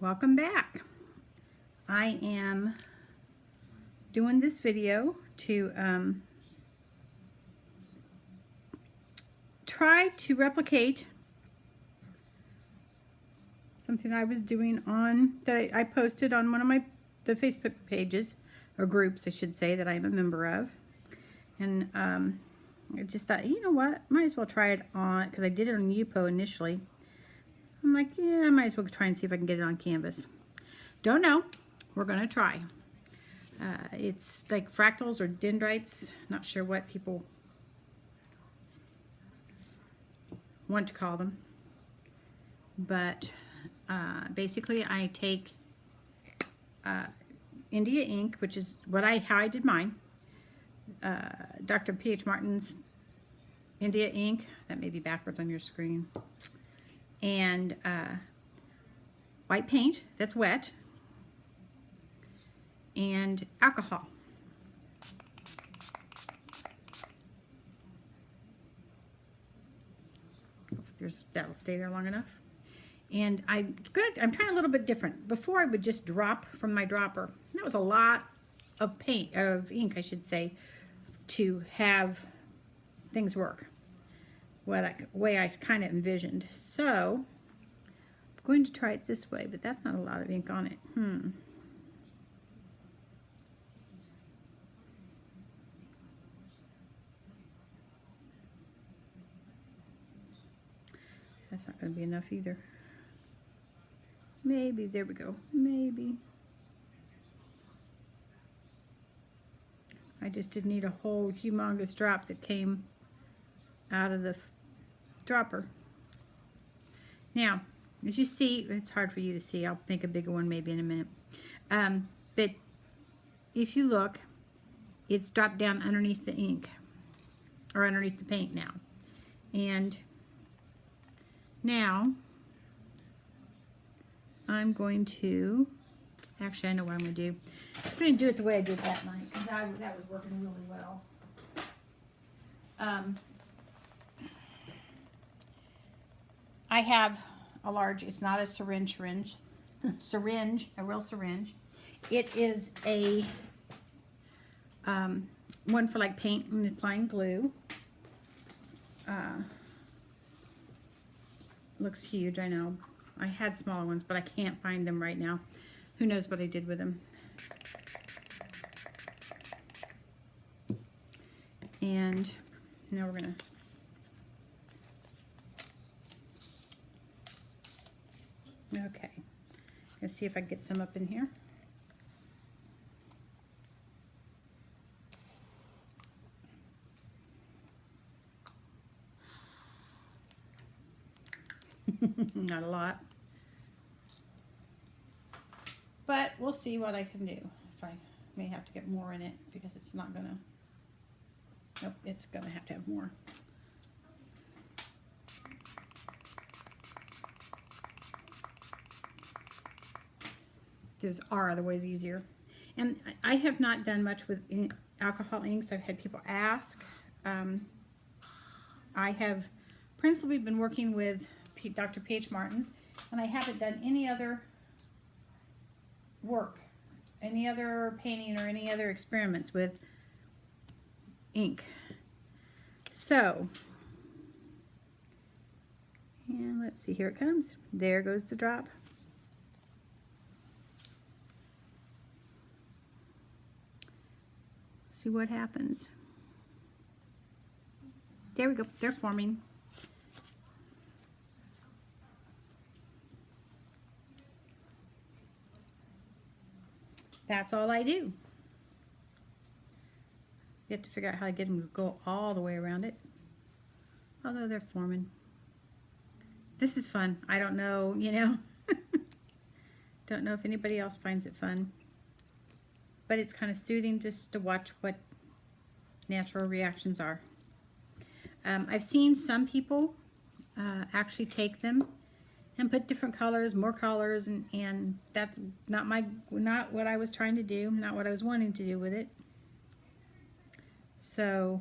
Welcome back. I am doing this video to try to replicate something I was doing on that I posted on one of the Facebook pages or groups, I should say, that I'm a member of. And I just thought, you know what, might as well try it on, because I did it on Yupo initially. I'm like, yeah, I might as well try and see if I can get it on canvas. Don't know. We're going to try. It's like fractals or dendrites. Not sure what people want to call them. But basically I take India ink, which is how I did mine. Dr. P.H. Martin's India ink. That may be backwards on your screen. And white paint that's wet, and alcohol. That'll stay there long enough. And I'm trying a little bit different. Before I would just drop from my dropper. That was a lot of ink, I should say, to have things work. Way I kind of envisioned. So I'm going to try it this way, but that's not a lot of ink on it. That's not going to be enough either. Maybe, there we go. Maybe. I just didn't need a whole humongous drop that came out of the dropper. Now, as you see, it's hard for you to see. I'll make a bigger one maybe in a minute. But if you look, it's dropped down underneath the ink, or underneath the paint now. And now I'm going to, actually I know what I'm going to do. I'm going to do it the way I did that night, because that was working really well. I have a large, it's not a syringe, a real syringe. It is a one for like paint and applying glue. Looks huge, I know. I had smaller ones, but I can't find them right now. Who knows what I did with them. And now we're gonna okay. Let's see if I can get some up in here. Not a lot. But we'll see what I can do. If I may have to get more in it, because it's not gonna, nope, it's gonna have to have more. There's other ways easier. And I have not done much with alcohol inks. I've had people ask. I have principally been working with Dr. P.H. Martin's, and I haven't done any other work, any other painting or any other experiments with ink. So, and let's see, here it comes. There goes the drop. See what happens. There we go, they're forming. That's all I do. You have to figure out how to get them to go all the way around it. Although they're forming. This is fun. I don't know, you know. Don't know if anybody else finds it fun. But it's kind of soothing just to watch what natural reactions are. I've seen some people actually take them and put different colors, more colors, and that's not what I was trying to do, not what I was wanting to do with it. So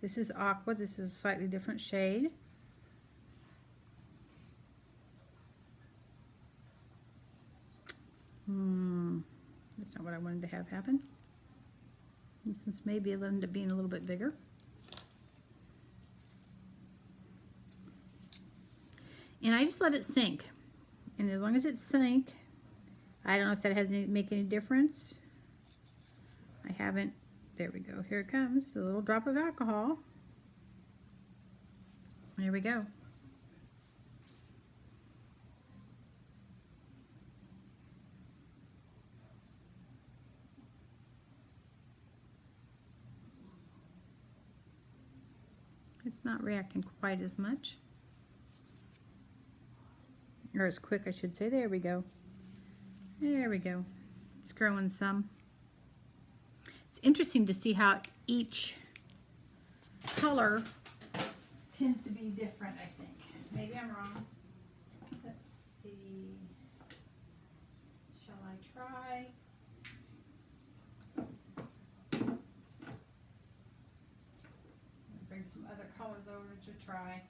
This is aqua. This is a slightly different shade. That's not what I wanted to have happen. This one's maybe it'll end up being a little bit bigger. And I just let it sink. And as long as it sank, I don't know if that has make any difference. I haven't. There we go. Here it comes. A little drop of alcohol. There we go. It's not reacting quite as much. Or as quick, I should say. There we go. There we go. It's growing some. It's interesting to see how each color tends to be different, I think. Maybe I'm wrong. Let's see. Shall I try? Bring some other colors over to try.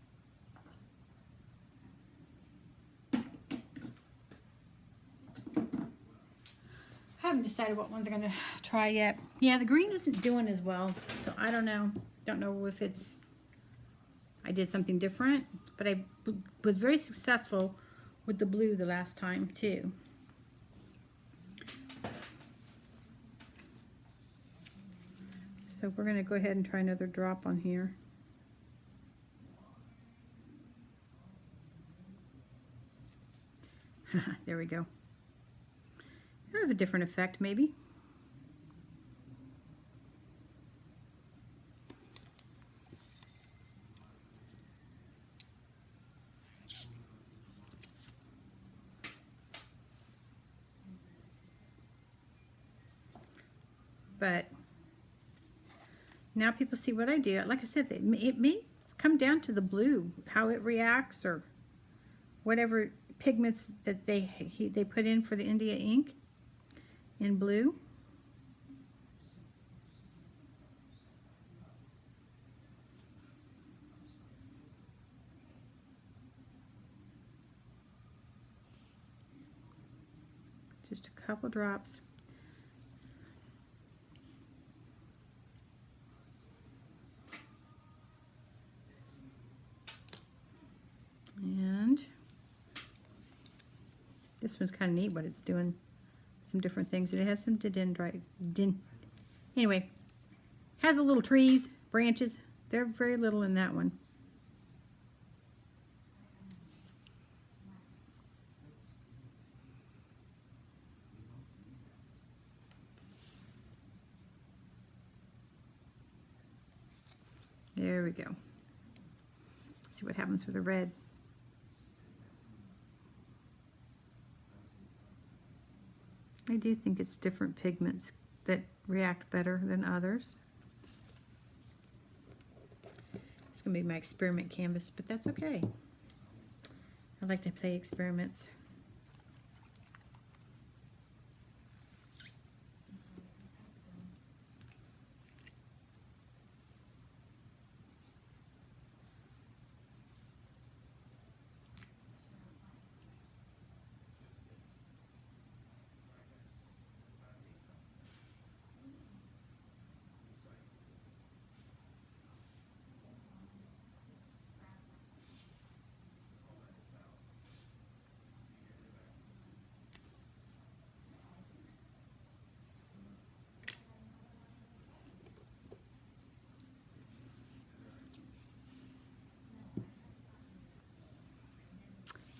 I haven't decided what ones I'm going to try yet. Yeah, the green isn't doing as well, so I don't know. Don't know if it's I did something different, but I was very successful with the blue the last time too. So we're going to go ahead and try another drop on here. There we go. Have a different effect maybe. But now people see what I do. Like I said, it may come down to the blue, how it reacts, or whatever pigments that they put in for the India ink in blue. Just a couple drops. And this one's kind of neat what it's doing. Some different things. It has some dendrite. Anyway, has a little trees, branches. They're very little in that one. There we go. See what happens with the red. I do think it's different pigments that react better than others. It's going to be my experiment canvas, but that's okay. I like to play experiments.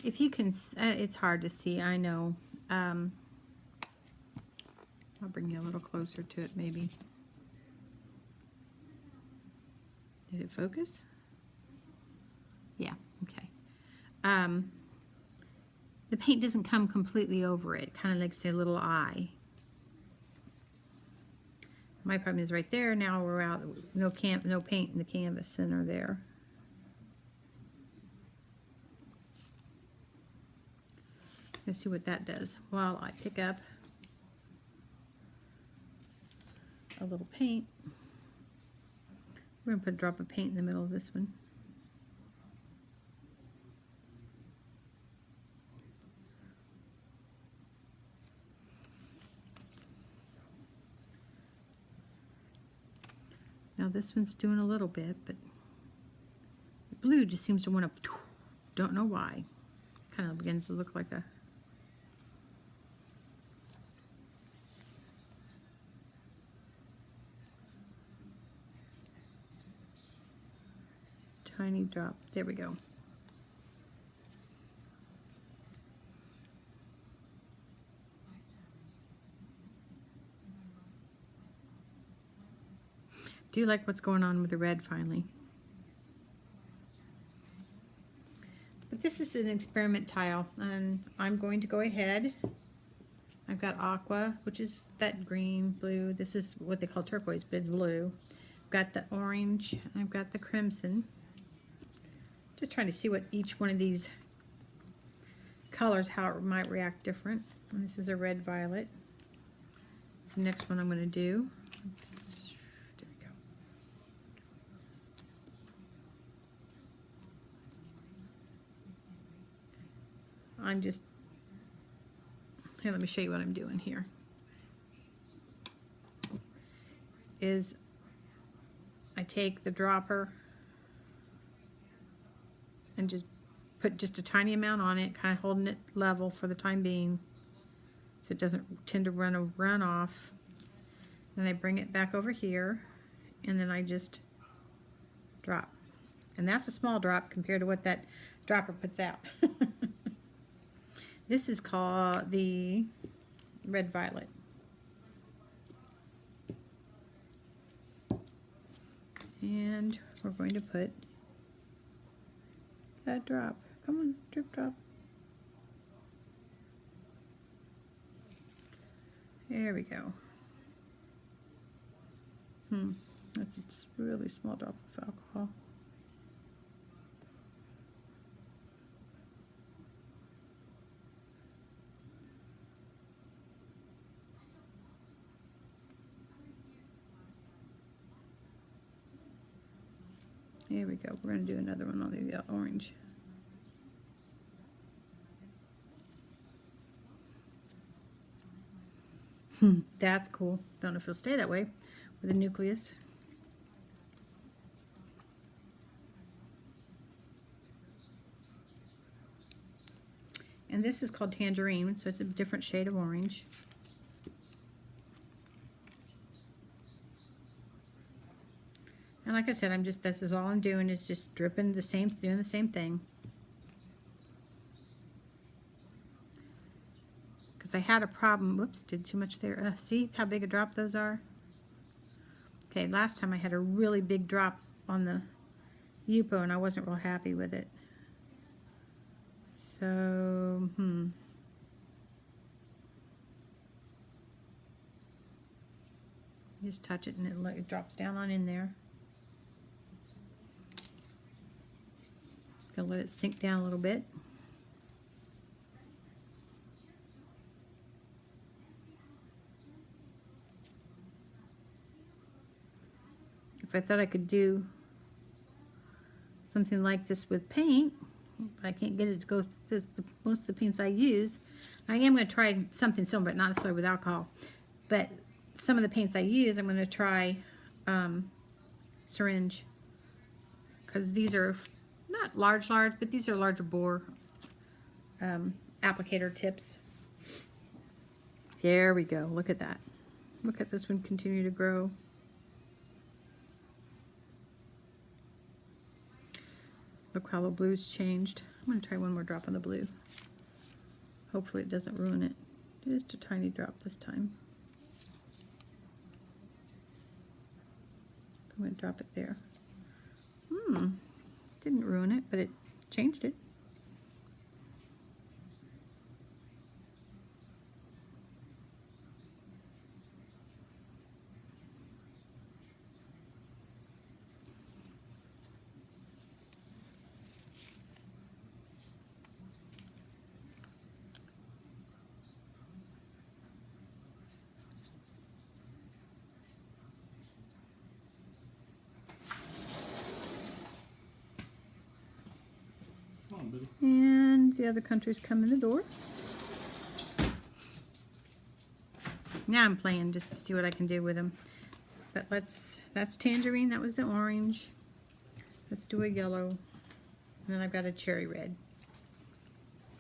If you can, it's hard to see, I know. I'll bring you a little closer to it maybe. Did it focus? Yeah, okay. The paint doesn't come completely over it, kind of like say a little eye. My problem is right there. Now we're out, no paint in the canvas center there. Let's see what that does while I pick up a little paint We're gonna put a drop of paint in the middle of this one. Now this one's doing a little bit, but the blue just seems to want to, don't know why. Kind of begins to look like a tiny drop. There we go. Do you like what's going on with the red finally? But this is an experiment tile, and I'm going to go ahead. I've got aqua, which is that green, blue. This is what they call turquoise, but it's blue. I've got the orange. I've got the crimson. Just trying to see what each one of these colors, how it might react different. And this is a red violet. It's the next one I'm going to do. There we go. I'm just, here, let me show you what I'm doing here. Is I take the dropper and just put just a tiny amount on it, kind of holding it level for the time being so it doesn't tend to run off. Then I bring it back over here, and then I just drop. And that's a small drop compared to what that dropper puts out. This is called the red violet. And we're going to put a drop. Come on, drip drop. There we go. That's a really small drop of alcohol. Here we go. We're going to do another one on the orange. That's cool. Don't know if it'll stay that way with a nucleus. And this is called Tangerine, so it's a different shade of orange. And like I said, this is all I'm doing is just dripping doing the same thing. Because I had a problem, whoops, did too much there. See how big a drop those are? Okay, last time I had a really big drop on the Yupo and I wasn't real happy with it. So, just touch it and it drops down on in there. Gonna let it sink down a little bit. If I thought I could do something like this with paint, but I can't get it to go through most of the paints I use. I am going to try something similar, but not necessarily with alcohol. But some of the paints I use, I'm going to try syringe, because these are not large, but these are larger bore applicator tips. There we go. Look at that. Look at this one continue to grow. Look how the blue's changed. I'm going to try one more drop on the blue. Hopefully it doesn't ruin it. Just a tiny drop this time. I'm going to drop it there. Didn't ruin it, but it changed it. And the other countries come in the door. Now I'm playing just to see what I can do with them. But that's Tangerine, that was the orange. Let's do a yellow. And then I've got a cherry red.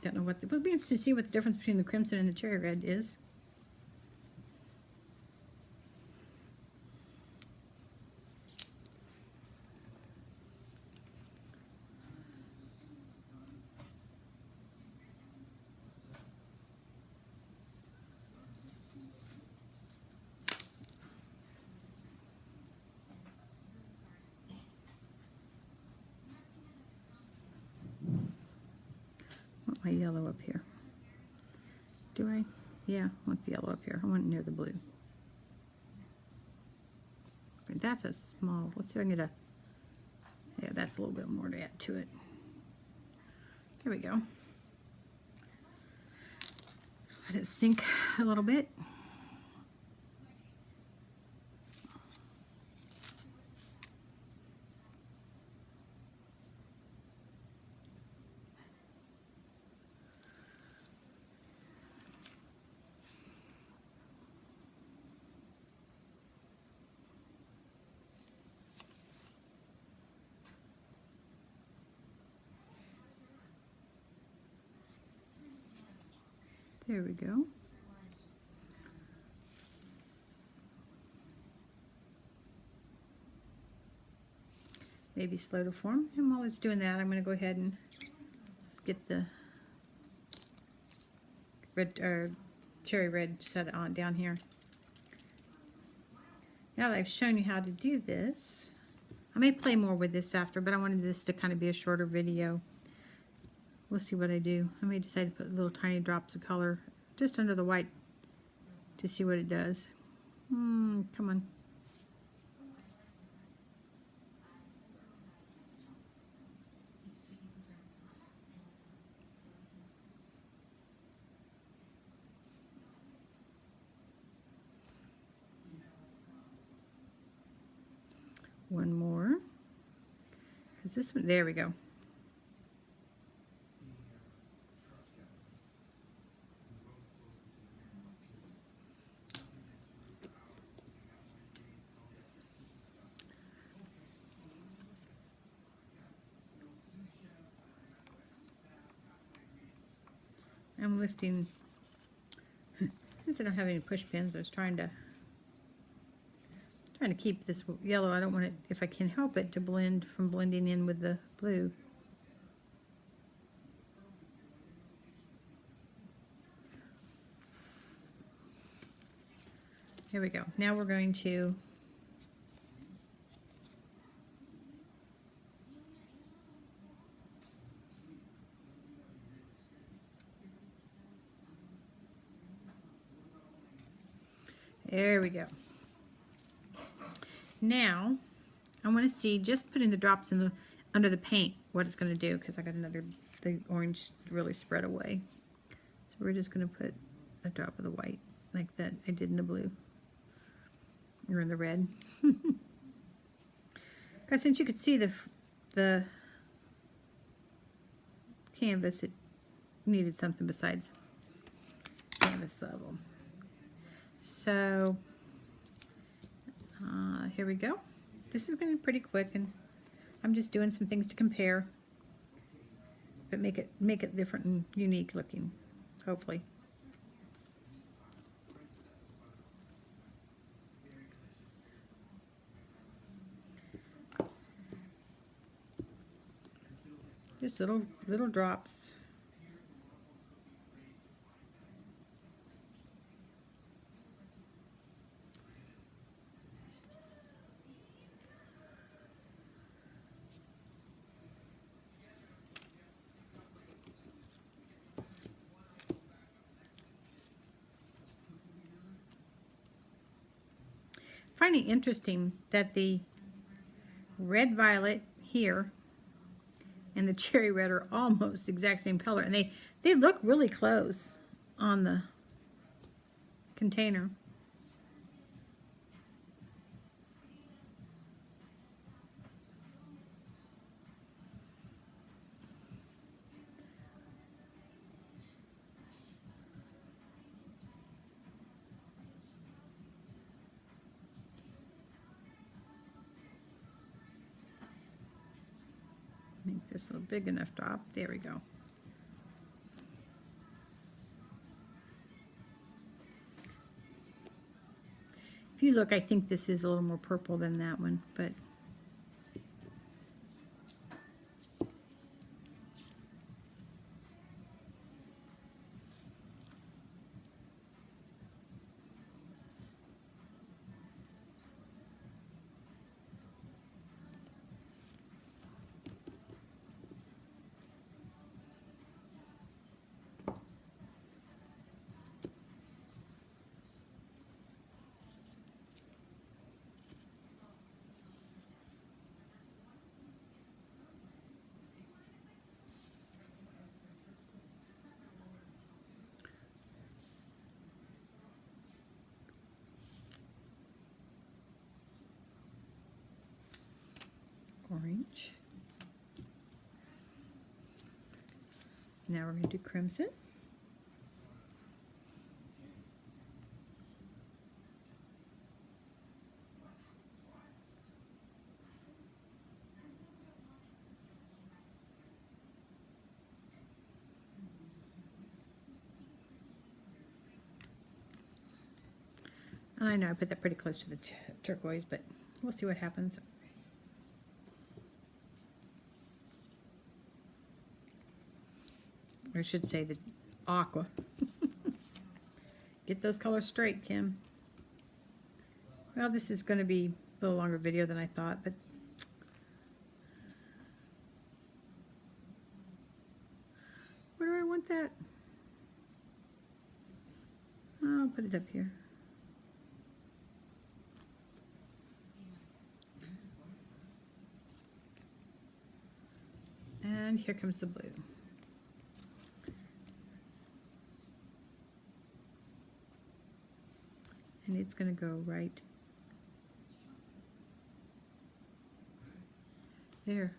Don't know what, it'll be interesting to see what the difference between the crimson and the cherry red is. My yellow up here. Do I? Yeah, I want the yellow up here. I want it near the blue. But that's a small. Let's see if I can get a. Yeah, that's a little bit more to add to it. There we go. Let it sink a little bit. There we go. Maybe slow to form. And while it's doing that, I'm going to go ahead and get the red, cherry red set on down here. Now that I've shown you how to do this, I may play more with this after, but I wanted this to kind of be a shorter video. We'll see what I do. I may decide to put little tiny drops of color just under the white to see what it does. Come on. One more. Is this one? There we go. I'm lifting, since I don't have any push pins, I was trying to keep this yellow. I don't want it, if I can help it, to blend from blending in with the blue. Here we go. Now we're going to there we go. Now I want to see, just putting the drops in the under the paint, what it's going to do, because I got the orange really spread away. So we're just going to put a drop of the white like that I did in the blue or in the red. Because since you could see the canvas, it needed something besides canvas level. So here we go. This is going to be pretty quick, and I'm just doing some things to compare, but make it different and unique looking, hopefully. Just little drops. Finding interesting that the red violet here and the cherry red are almost the exact same color, and they look really close on the container. this a little big enough drop. There we go. If you look, I think this is a little more purple than that one, but orange. Now we're going to do crimson. And I know I put that pretty close to the turquoise, but we'll see what happens. I should say the aqua. Get those colors straight, Kim. Well, this is going to be a little longer video than I thought, but where do I want that? I'll put it up here. And here comes the blue. And it's going to go right there.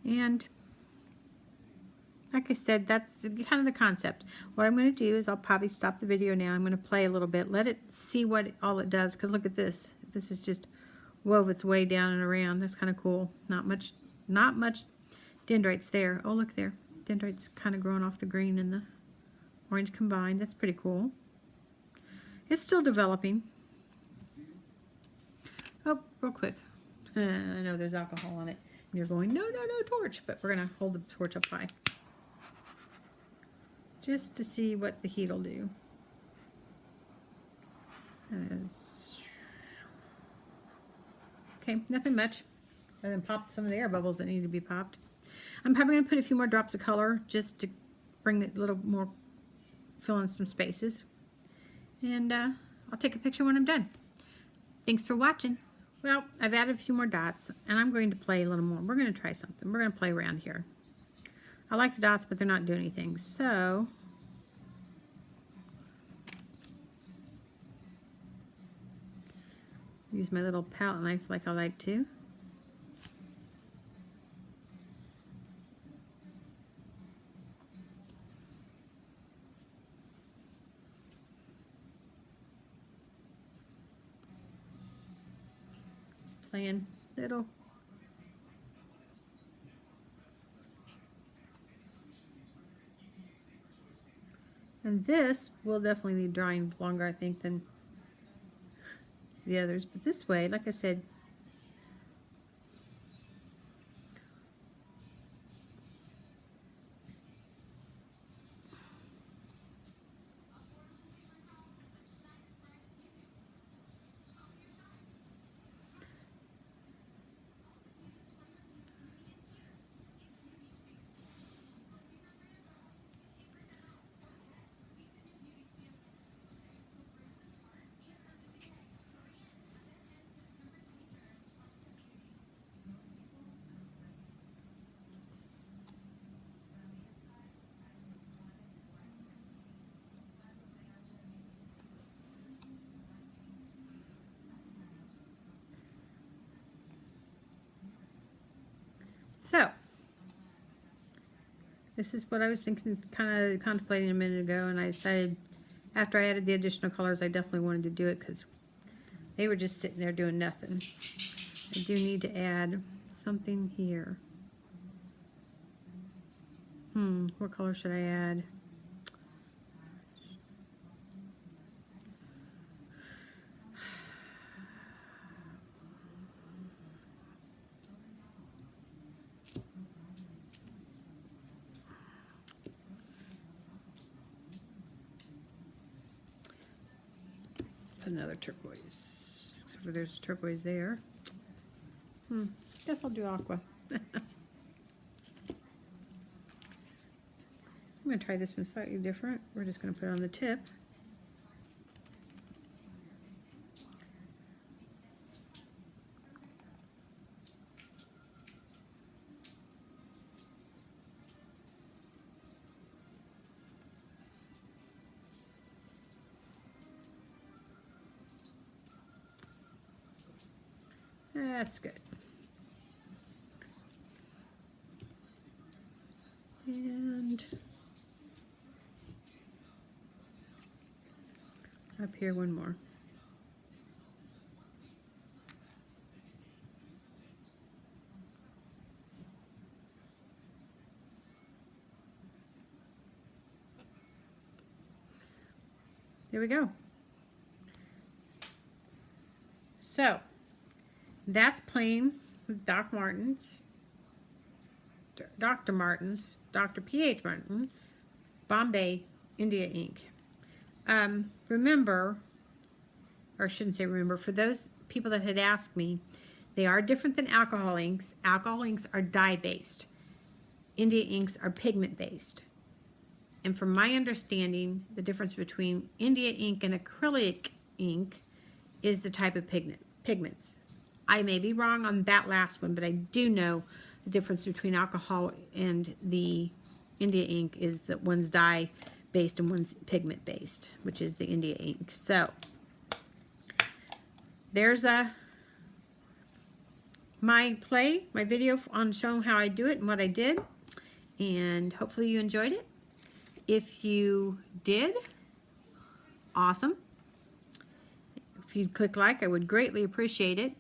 And like I said, that's kind of the concept. What I'm going to do is I'll probably stop the video now. I'm going to play a little bit, let it see what all it does, because look at this. This is just wove its way down and around. That's kind of cool. Not much dendrites there. Oh, look there. Dendrites kind of growing off the green and the orange combined. That's pretty cool. It's still developing. Oh, real quick. I know there's alcohol on it. And you're going, no, no, no, torch. But we're going to hold the torch up high, just to see what the heat will do. Okay, nothing much. And then pop some of the air bubbles that need to be popped. I'm probably going to put a few more drops of color just to bring it a little more, fill in some spaces. And I'll take a picture when I'm done. Thanks for watching. Well, I've added a few more dots, and I'm going to play a little more. We're going to try something. We're going to play around here. I like the dots, but they're not doing anything. So use my little palette knife like I like to. Just playing little. And this will definitely need drying longer, I think, than the others. But this way, like I said, so this is what I was thinking, kind of contemplating a minute ago, and I decided After I added the additional colors, I definitely wanted to do it because they were just sitting there doing nothing. I do need to add something here. What color should I add? Another turquoise. Except for there's turquoise there. Guess I'll do aqua. I'm going to try this one slightly different. We're just going to put it on the tip. That's good. And up here one more. There we go. So that's playing with Dr. P.H. Martin, Bombay India ink. Remember, or I shouldn't say remember, for those people that had asked me, they are different than alcohol inks. Alcohol inks are dye-based. India inks are pigment-based. And from my understanding, the difference between India ink and acrylic ink is the type of pigments. I may be wrong on that last one, but I do know the difference between alcohol and the India ink is that one's dye-based and one's pigment-based, which is the India ink. So there's my video on showing how I do it and what I did, and hopefully you enjoyed it. If you did, awesome. If you'd click like, I would greatly appreciate it.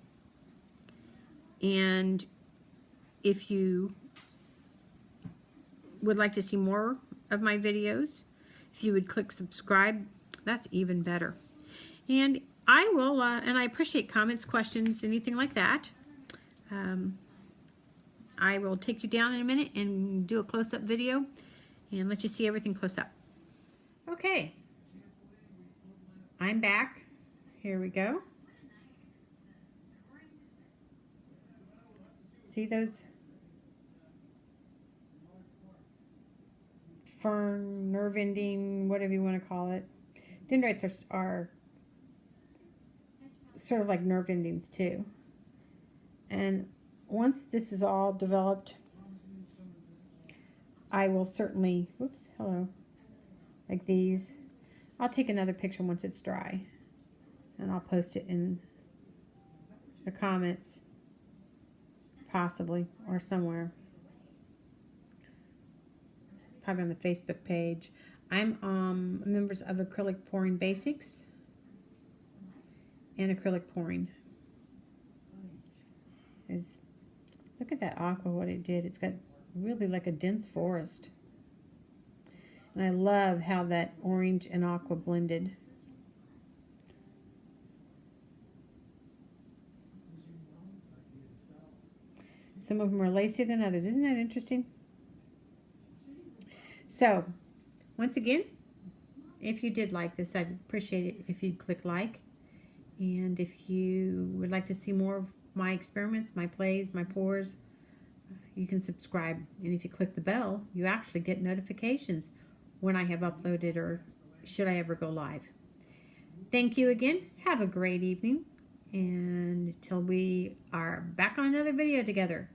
And if you would like to see more of my videos, if you would click subscribe, that's even better. And I will, and I appreciate comments, questions, anything like that. I will take you down in a minute and do a close-up video and let you see everything close up. Okay, I'm back. Here we go. See those fern, nerve ending, whatever you want to call it. Dendrites are sort of like nerve endings too. And once this is all developed, I will certainly, whoops, hello, like these. I'll take another picture once it's dry, and I'll post it in the comments, possibly, or somewhere. Probably on the Facebook page. I'm members of Acrylic Pouring Basics and Acrylic Pouring. Look at that aqua, what it did. It's got really like a dense forest. And I love how that orange and aqua blended. Some of them are lacier than others. Isn't that interesting? So, once again, if you did like this, I'd appreciate it if you'd click like. And if you would like to see more of my experiments, my plays, my pours, you can subscribe. And if you click the bell, you actually get notifications when I have uploaded or should I ever go live. Thank you again. Have a great evening. And till we are back on another video together.